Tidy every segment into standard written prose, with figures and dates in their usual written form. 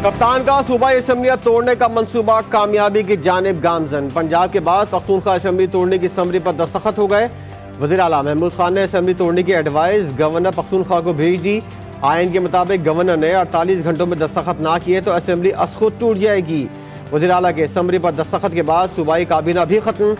कप्तान का सूबाई असम्बलियां तोड़ने का मंसूबा कामयाबी की जानिब गामजन। पंजाब के बाद पख्तूनख्वा असम्बली तोड़ने की समरी पर दस्तखत हो गए। वज़ीर आला महमूद खान ने असम्बली तोड़ने की एडवाइस गवर्नर पख्तूनख्वा को भेज दी। आइन के मुताबिक गवर्नर ने 48 घंटों में दस्तखत ना किए तो असम्बली खुद टूट जाएगी। वज़ीर आला के समरी पर दस्तखत के बाद सूबाई काबीना भी खत्म।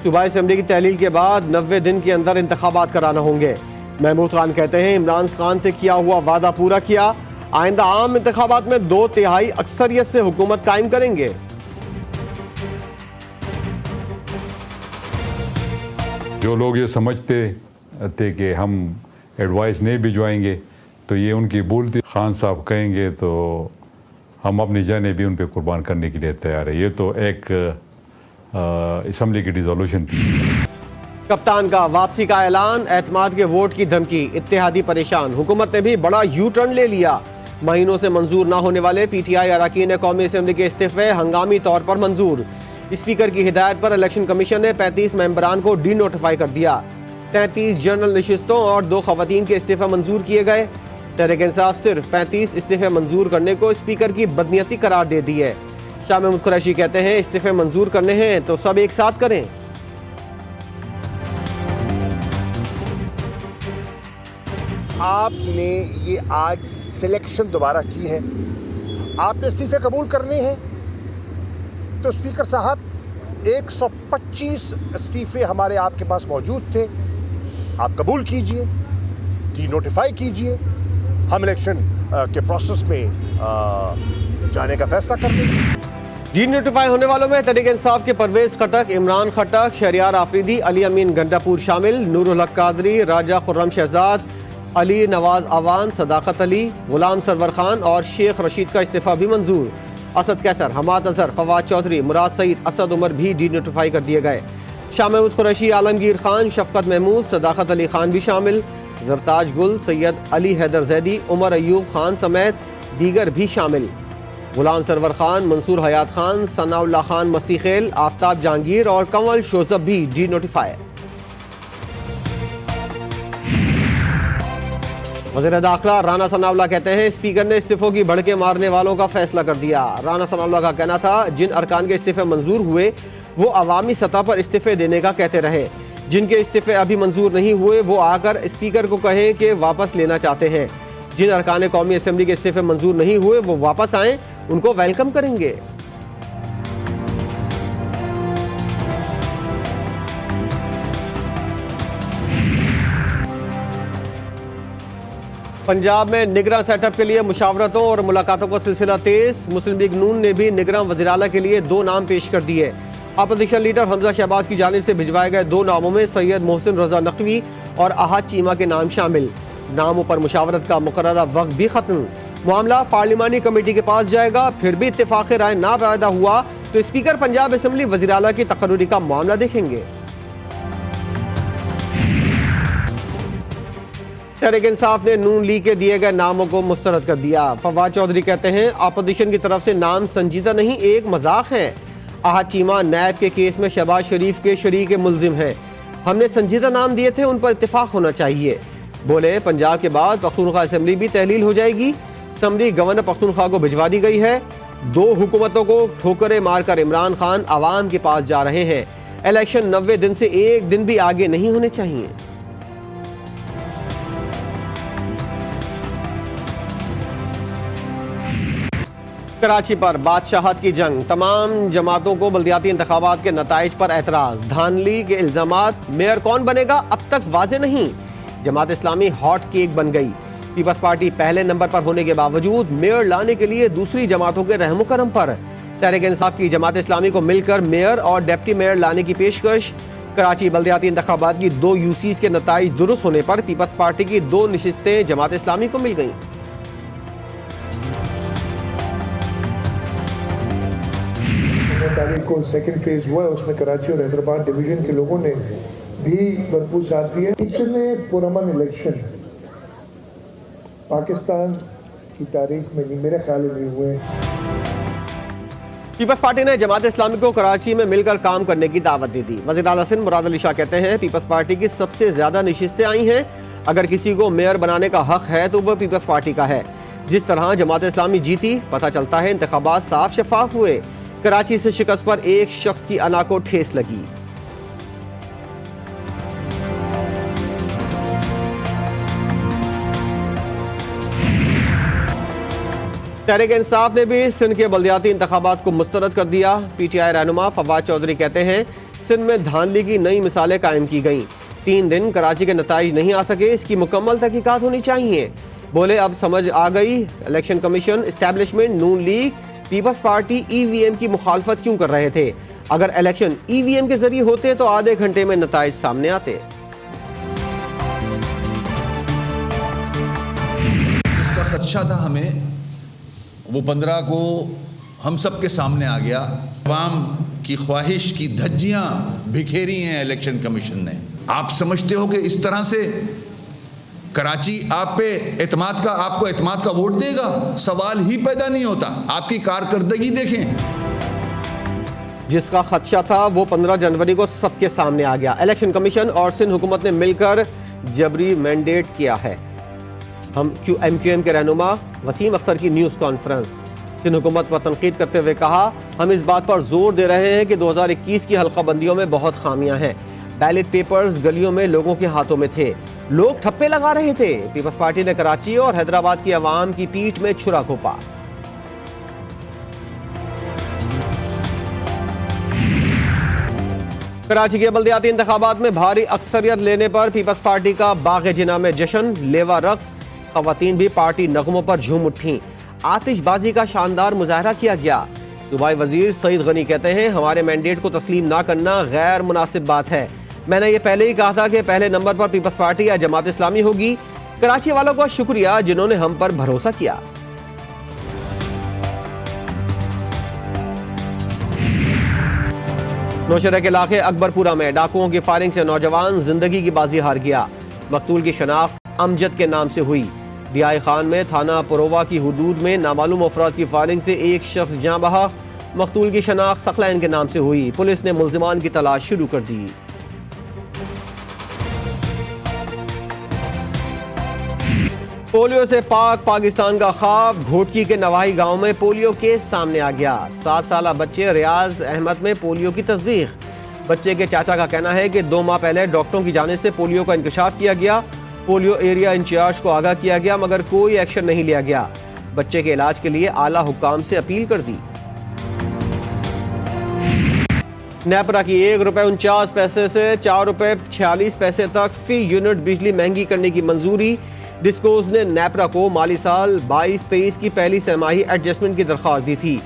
सूबाई असम्बली की तहलील के बाद 90 दिन के अंदर इंतखाबात कराना होंगे। महमूद खान कहते हैं इमरान खान से किया हुआ वादा पूरा किया। आइंदा आम इंतखाबात में 2/3 अक्सरियत से हुकूमत कायम करेंगे। जो लोग ये समझते थे कि हम एडवाइस नहीं भिजवाएंगे तो ये उनकी भूल थी। खान साहब कहेंगे तो हम अपनी जानें भी उन पर कुर्बान करने के लिए तैयार है। ये तो एक असम्बली की डिसोल्यूशन थी। कप्तान का वापसी का ऐलान, एतमाद के वोट की धमकी, इत्तेहादी परेशान। हुकूमत ने भी बड़ा यू टर्न ले लिया। महीनों से मंजूर ना होने वाले पीटीआई अरकान कौमी असम्बली के इस्तीफे हंगामी तौर पर मंजूर। स्पीकर की हिदायत पर इलेक्शन कमीशन ने 35 मेंबरान को डी नोटिफाई कर दिया। 33 जनरल नशिस्तों और 2 खवातीन के इस्तीफे मंजूर किए गए। तहरीक इंसाफ सिर्फ 35 इस्तीफे मंजूर करने को स्पीकर की बदनीयती करार दे दी है। शाह महमूद कुरैशी कहते हैं इस्तीफे मंजूर करने हैं तो सब एक साथ करें। आपने ये आज सिलेक्शन दोबारा की है, आपने इस्तीफे कबूल करने हैं तो स्पीकर साहब 125 इस्तीफे हमारे आपके पास मौजूद थे, आप कबूल कीजिए, डी नोटिफाई कीजिए, हम इलेक्शन के प्रोसेस में जाने का फैसला कर लेंगे। डी नोटिफाई होने वालों में तहरीक इंसाफ के परवेज खटक, इमरान खटक, शहरियार आफरीदी, अली अमीन गंडापुर शामिल। नूरुल हक कादरी, राजा खुर्रम शहजाद, अली नवाज आवान, सदाकत अली, गुलाम सरवर खान और शेख रशीद का इस्तीफा भी मंजूर। असद कैसर, हमाद अजहर, फवाद चौधरी, मुराद सईद, असद उमर भी डी नोटिफाई कर दिए गए। शाह महमूद कुरैशी, आलमगीर खान, शफकत महमूद, सदाकत अली खान भी शामिल। जरताज गुल, सैयद अली हैदर जैदी, उमर अयूब खान समेत दीगर भी शामिल। गुलाम सरवर खान, मंसूर हयात खान, सनाउल्लाह खान मस्ती खेल, आफ्ताब जहांगीर और कंवल शोजब भी डी नोटिफाई। वज़ीर दाखिला राना सनाउल्लाह कहते हैं स्पीकर ने इस्तीफों की भड़के मारने वालों का फैसला कर दिया। राना सनाउल्लाह का कहना था जिन अरकान के इस्तीफे मंजूर हुए वो अवामी सतह पर इस्तीफे देने का कहते रहे। जिनके इस्तीफे अभी मंजूर नहीं हुए वो आकर स्पीकर को कहें कि वापस लेना चाहते हैं। जिन अरकान कौमी असम्बली के इस्तीफे मंजूर नहीं हुए वो वापस आएँ, उनको वेलकम करेंगे। पंजाब में निगरां सेटअप के लिए मुशावरतों और मुलाकातों का सिलसिला तेज। मुस्लिम लीग नून ने भी निगरां वज़ीर आला के लिए 2 नाम पेश कर दिए। अपोजिशन लीडर हमजा शहबाज की जानिब से भिजवाए गए 2 नामों में सैयद मोहसिन रजा नकवी और अहद चीमा के नाम शामिल। नामों पर मुशावरत का मुकर्ररा वक्त भी खत्म। मामला पार्लिमानी कमेटी के पास जाएगा। फिर भी इत्तेफाक राय ना पैदा हुआ तो स्पीकर पंजाब असम्बली वज़ीर आला की तकर्रुरी का मामला देखेंगे। तहरीक इंसाफ ने नून लीग के दिए गए नामों को मुस्तरद कर दिया। फवाद चौधरी कहते हैं अपोजिशन की तरफ से नाम संजीदा नहीं, एक मजाक है। अहद चीमा नैब के केस में शहबाज शरीफ के शरीक मुल्जिम हैं। हमने संजीदा नाम दिए थे, उन पर इत्तेफाक होना चाहिए। बोले पंजाब के बाद पख्तूनख्वा असम्बली भी तहलील हो जाएगी। समरी गवर्नर पख्तूनख्वा को भिजवा दी गई है। 2 हुकूमतों को ठोकरें मारकर इमरान खान आवाम के पास जा रहे हैं। इलेक्शन 90 दिन से एक दिन भी आगे नहीं होने चाहिए। कराची पर बादशाहत की जंग, तमाम जमातों को बल्दियाती इंतखाबात के नताइज पर एतराज। धांधली के इल्जामात, मेयर कौन बनेगा अब तक वाजे नहीं। जमात इस्लामी हॉट केक बन गई। पीपल्स पार्टी पहले नंबर पर होने के बावजूद मेयर लाने के लिए दूसरी जमातों के रहमो करम पर। तहरीक इंसाफ की जमात इस्लामी को मिलकर मेयर और डिप्टी मेयर लाने की पेशकश। कराची बल्दियाती इंतखाबात की 2 यूसीज के नताइज दुरुस्त होने पर पीपल्स पार्टी की 2 नशिस्तें जमात इस्लामी को मिल गईं। तारीख को सेकंड फेज हुआ है, उसमें कराची और हैदराबाद डिवीजन के लोगों ने भी भरपूर साथ दिया। इतने पुरअमन इलेक्शन पाकिस्तान की तारीख में नहीं, मेरे ख्याल में नहीं हुए। पीपल्स पार्टी ने जमात इस्लामी को कराची में मिलकर काम करने की दावत दे दी। वज़ीर आला सिंध मुराद अली शाह कहते हैं पीपल्स पार्टी की सबसे ज्यादा नशिस्तें आई हैं। अगर किसी को मेयर बनाने का हक है तो वह पीपल्स पार्टी का है। जिस तरह जमात इस्लामी जीती, पता चलता है इंतखाबात साफ शफाफ हुए। कराची से शिकस्त पर एक शख्स की अना को ठेस लगी। तहरीक इंसाफ ने भी सिंध के बल्दियाती इंतखाबात को मुस्तरद कर दिया। PTI रहनुमा फवाद चौधरी कहते हैं सिंध में धांधली की नई मिसालें कायम की गईं। 3 दिन कराची के नताइज नहीं आ सके, इसकी मुकम्मल तहकीकात होनी चाहिए। बोले अब समझ आ गई इलेक्शन कमीशन, इस्टेब्लिशमेंट, नून लीग, पीपल्स पार्टी EVM की मुखालफत क्यों कर रहे थे। अगर इलेक्शन EVM के जरिए होते तो आधे घंटे में नताइज सामने आते। इसका खदशा था हमें, वो 15 को हम सब के सामने आ गया। अवाम की ख्वाहिश की धज्जियां बिखेरी हैं इलेक्शन कमीशन ने। आप समझते हो कि इस तरह से कराची आप पे आपको एतमाद का वोट देगा? सवाल ही पैदा नहीं होता। आपकी कारकर्दगी देखें। जिसका खदशा था वो 15 जनवरी को सबके सामने आ गया। इलेक्शन कमीशन और सिंध हुकूमत ने मिलकर जबरी मैंडेट किया है। हम MQM के रहनुमा वसीम अख्तर की न्यूज़ कॉन्फ्रेंस। सिंध हुकूमत पर तनकीद करते हुए कहा, हम इस बात पर जोर दे रहे हैं कि 2021 की हल्का बंदियों में बहुत खामियां हैं। बैलेट पेपर्स गलियों में लोगों के हाथों में थे, लोग ठप्पे लगा रहे थे। पीपल्स पार्टी ने कराची और हैदराबाद की आवाम की पीठ में छुरा घोंपा। कराची के बल्दियाती इंतखाबात में भारी अक्सरियत लेने पर पीपल्स पार्टी का बाग-ए-जिना में जश्न, लेवा रक्स, खवातीन भी पार्टी नगमों पर झूम उठी। आतिशबाजी का शानदार मुजाहरा किया गया। सूबाई वजीर सईद गनी कहते हैं हमारे मैंडेट को तस्लीम ना करना गैर मुनासिब बात है। मैंने ये पहले ही कहा था कि पहले नंबर पर पीपल्स पार्टी या जमात इस्लामी होगी। कराची वालों का शुक्रिया जिन्होंने हम पर भरोसा किया। नौशहरा के इलाके अकबरपुरा में डाकुओं की फायरिंग से नौजवान जिंदगी की बाजी हार गया। मकतूल की शनाख्त अमजद के नाम से हुई। DI खान में थाना परोवा की हुदूद में नामालूम अफराद की फायरिंग से एक शख्स जाँ बहा। मकतूल की शनाख्त सकलैन के नाम से हुई। पुलिस ने मुल्जिमान की तलाश शुरू कर दी। पोलियो से पाकिस्तान का ख्वाब। घोटकी के नवाही गांव में पोलियो केस सामने आ गया। 7 साल बच्चे रियाज अहमद में पोलियो की तस्दीक। बच्चे के चाचा का कहना है कि 2 माह पहले डॉक्टरों की जानिब से पोलियो का इंकशाफ किया गया। पोलियो एरिया इंचार्ज को आगाह किया गया मगर कोई एक्शन नहीं लिया गया। बच्चे के इलाज के लिए आला हुक्काम से अपील कर दी। नेपरा की ₹1.49 से ₹4.46 तक फी यूनिट बिजली महंगी करने की मंजूरी। डिस्कोज ने नेपरा को माली साल 22-23 की पहली सहमाही एडजस्टमेंट की दरख्वास्त दी थी।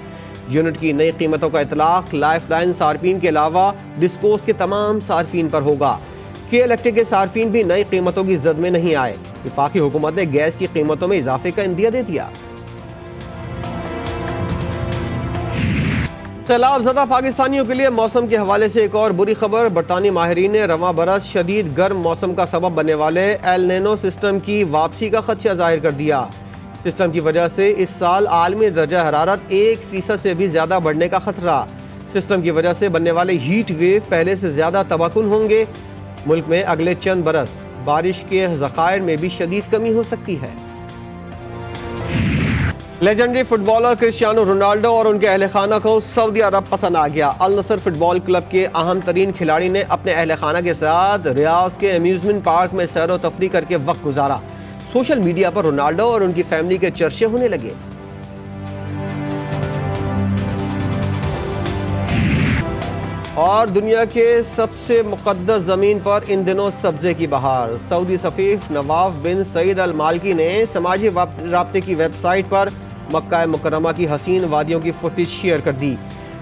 यूनिट की नई कीमतों का इतलाक लाइफलाइन सार्फिन के अलावा डिस्कोज के तमाम सार्फिन पर होगा। के इलेक्ट्रिक के सार्फिन भी नई कीमतों की जद में नहीं आए। वफाकी हुकूमत ने गैस की कीमतों में इजाफे का इंदिया दे दिया। सैलाब ज़दा पाकिस्तानियों के लिए मौसम के हवाले से एक और बुरी खबर। बरतानी माहिरीन ने रवां बरस शदीद गर्म मौसम का सबब बनने वाले एल नीनो सिस्टम की वापसी का खदशा जाहिर कर दिया। सिस्टम की वजह से इस साल आलमी दर्जा हरारत 1% से भी ज़्यादा बढ़ने का खतरा। सिस्टम की वजह से बनने वाले हीट वेव पहले से ज़्यादा तबाकुन होंगे। मुल्क में अगले चंद बरस बारिश के ज़खायर में भी शदीद कमी हो सकती है। लेजेंडरी फुटबॉलर क्रिस्टियानो रोनाल्डो और उनके अहल खाना को सऊदी अरब पसंद आ गया। अल नसर फुटबॉल क्लब के अहम तरीन खिलाड़ी ने अपने अहल खाना के साथ रियाज के अम्यूजमेंट पार्क में सैर व तफरी करके वक्त गुजारा। सोशल मीडिया पर रोनाल्डो और उनकी फैमिली के चर्चे होने लगे। और दुनिया के सबसे मुक़द्दस ज़मीन पर इन दिनों सब्ज़े की बहार। सऊदी सफ़ीफ नवाफ बिन सईद अल मालकी ने समाजी राब्ते की वेबसाइट पर मक्का मुकर्रमा की हसीन वादियों की फुटेज शेयर कर दी।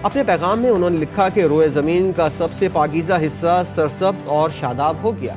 अपने पैगाम में उन्होंने लिखा कि रोए ज़मीन का सबसे पाकीज़ा हिस्सा सरसब्ज़ और शादाब हो गया।